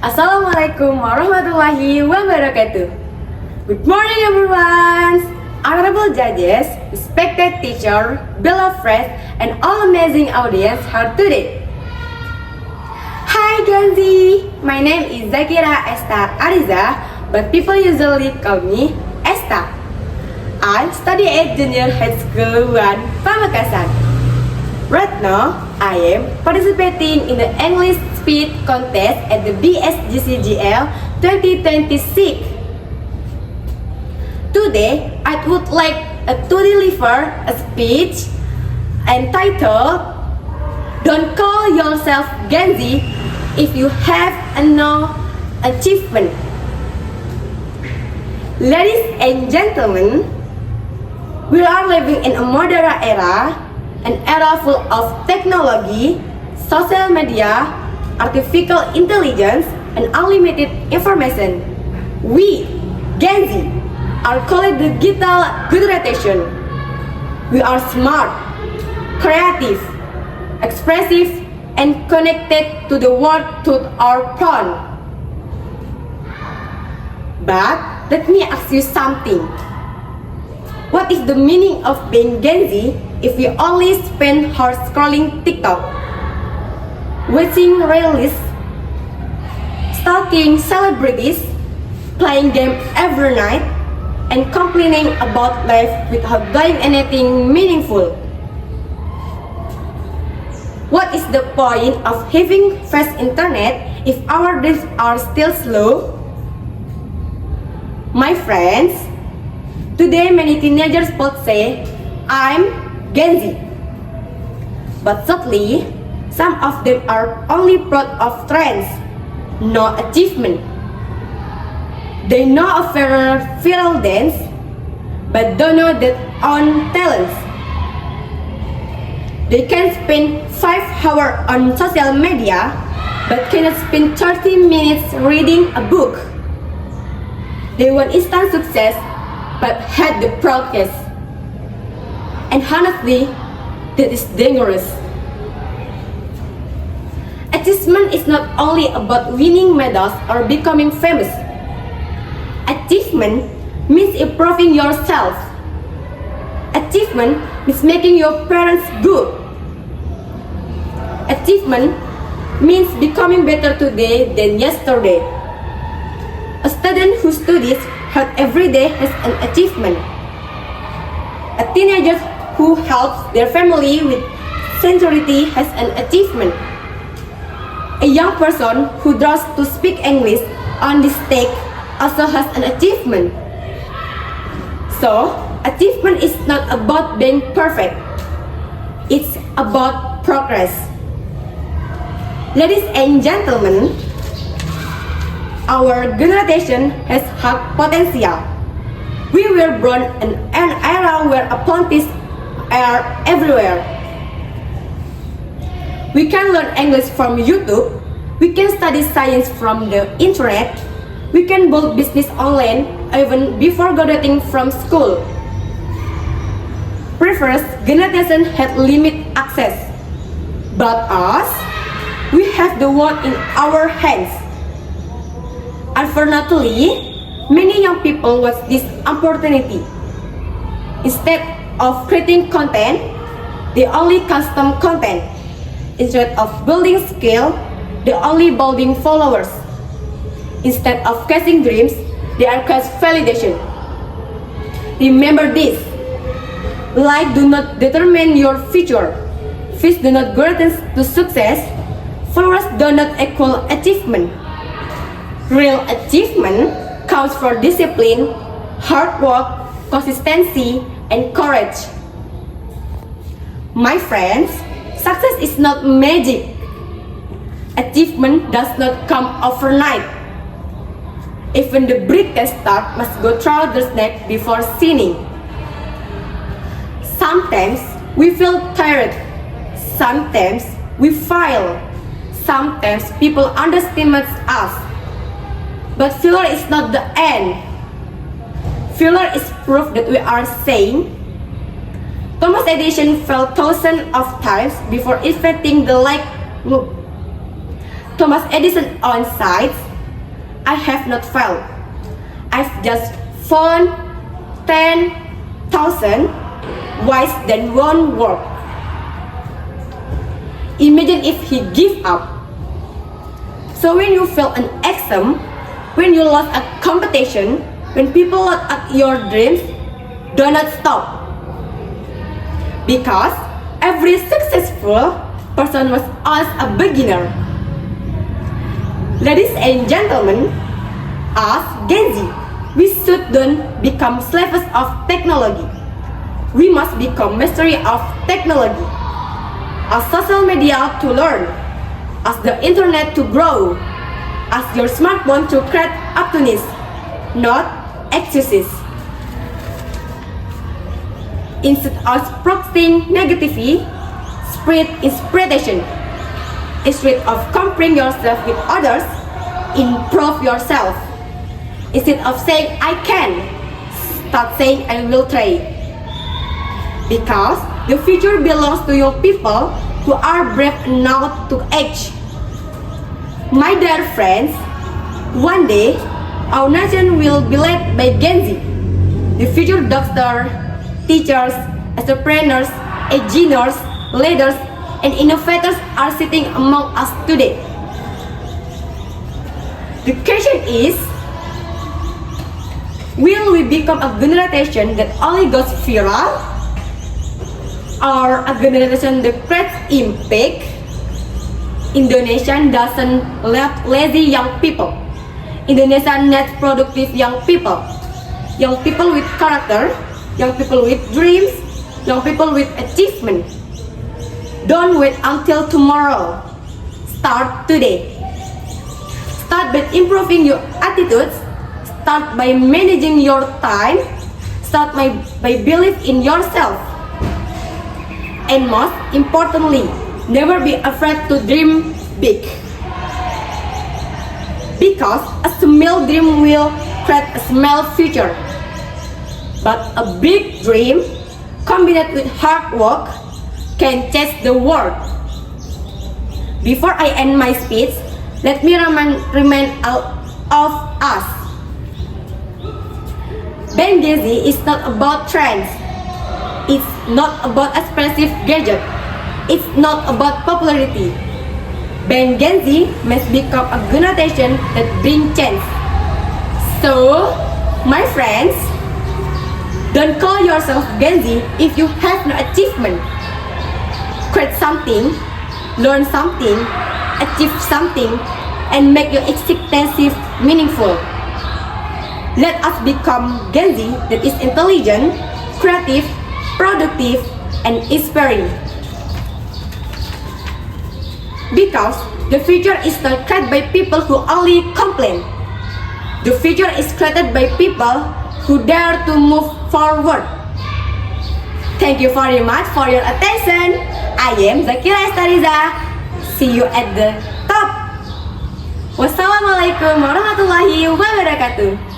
Assalamualaikum warahmatullahi wabarakatuh. Good morning everyone. Honorable judges, respected teacher, beloved friends, and all amazing audience here today. Hi Ganzi, my name is Zakira Esta Ariza, but people usually call me Esta. I study at Junior High School 1, Pamekasan. Right now, I am participating in the English Speed Contest at the BSGCGL 2026. Today, I would like to deliver a speech entitled "Don't call yourself Gen Z if you have no achievement." Ladies and gentlemen, we are living in a modern era, an era full of technology, social media, artificial intelligence, and unlimited information. We, Gen Z, are called the digital generation. We are smart, creative, expressive, and connected to the world through our phone. But let me ask you something. What is the meaning of being Gen Z if we only spend hours scrolling TikTok, watching reels, stalking celebrities, playing games every night, and complaining about life without doing anything meaningful? What is the point of having fast internet if our dreams are still slow? My friends, today many teenagers both say, I'm Gen Z. But sadly, some of them are only proud of trends, no achievement. They know a viral dance, but don't know their own talents. They can spend 5 hours on social media, but cannot spend 30 minutes reading a book. They want instant success, but hate the progress. And honestly, that is dangerous. Achievement is not only about winning medals or becoming famous. Achievement means improving yourself. Achievement means making your parents good. Achievement means becoming better today than yesterday. A student who studies hard every day has an achievement. A teenager who helps their family with sincerity has an achievement. A young person who draws to speak English on the stage also has an achievement. So, achievement is not about being perfect. It's about progress. Ladies and gentlemen, our generation has high potential. We were born in an era where opportunities are everywhere. We can learn English from YouTube. We can study science from the internet. We can build business online even before graduating from school. Previous generation had limited access, but us, we have the world in our hands. Unfortunately, many young people watch this opportunity. Instead of creating content, they only consume content. Instead of building skill, they only building followers. Instead of chasing dreams, they are chasing validation. Remember this: life do not determine your future. Fees do not guarantee to success. Followers do not equal achievement. Real achievement comes from discipline, hard work, consistency, and courage. My friends, success is not magic. Achievement does not come overnight. Even the brightest star must go through the snake before sinning. Sometimes we feel tired. Sometimes we fail. Sometimes people underestimate us. But failure is not the end. Failure is proof that we are sane. Thomas Edison failed thousands of times before inventing the light bulb. Thomas Edison's own sight I have not failed. I've just found 10,000 ways that won't work. Imagine if he give up. So when you fail an exam, when you lost a competition, when people laugh at your dreams, do not stop. Because every successful person was always a beginner. Ladies and gentlemen, as Gen Z, we shouldn't become slaves of technology. We must become mastery of technology. As social media to learn, as the internet to grow, as your smartphone to create opportunities, not excuses. Instead of practicing negativity, spread inspiration. Instead of comparing yourself with others, improve yourself. Instead of saying I can, start saying I will try. Because the future belongs to your people who are brave enough to act. My dear friends, one day our nation will be led by Gen Z. The future doctors, teachers, entrepreneurs, engineers, leaders, and innovators are sitting among us today. The question is, will we become a generation that only goes viral? Or a generation that creates impact? Indonesia doesn't let lazy young people. Indonesia needs productive young people. Young people with character, young people with dreams, young people with achievement. Don't wait until tomorrow. Start today. Start by improving your attitudes. Start by managing your time. Start by believing in yourself. And most importantly, never be afraid to dream big. Because a small dream will create a small future. But a big dream combined with hard work can change the world. Before I end my speech, let me remind all of us. Being Gen Z is not about trends. It's not about expressive gadget. It's not about popularity. Being Gen Z must become a generation that brings change. So, my friends, don't call yourself Gen Z if you have no achievement. Create something, learn something, achieve something, and make your existence meaningful. Let us become Gen Z that is intelligent, creative, productive, and inspiring. Because the future is not created by people who only complain. The future is created by people who dare to move forward. Thank you very much for your attention. I am Zakira Estariza. See you at the top. Wassalamualaikum warahmatullahi wabarakatuh.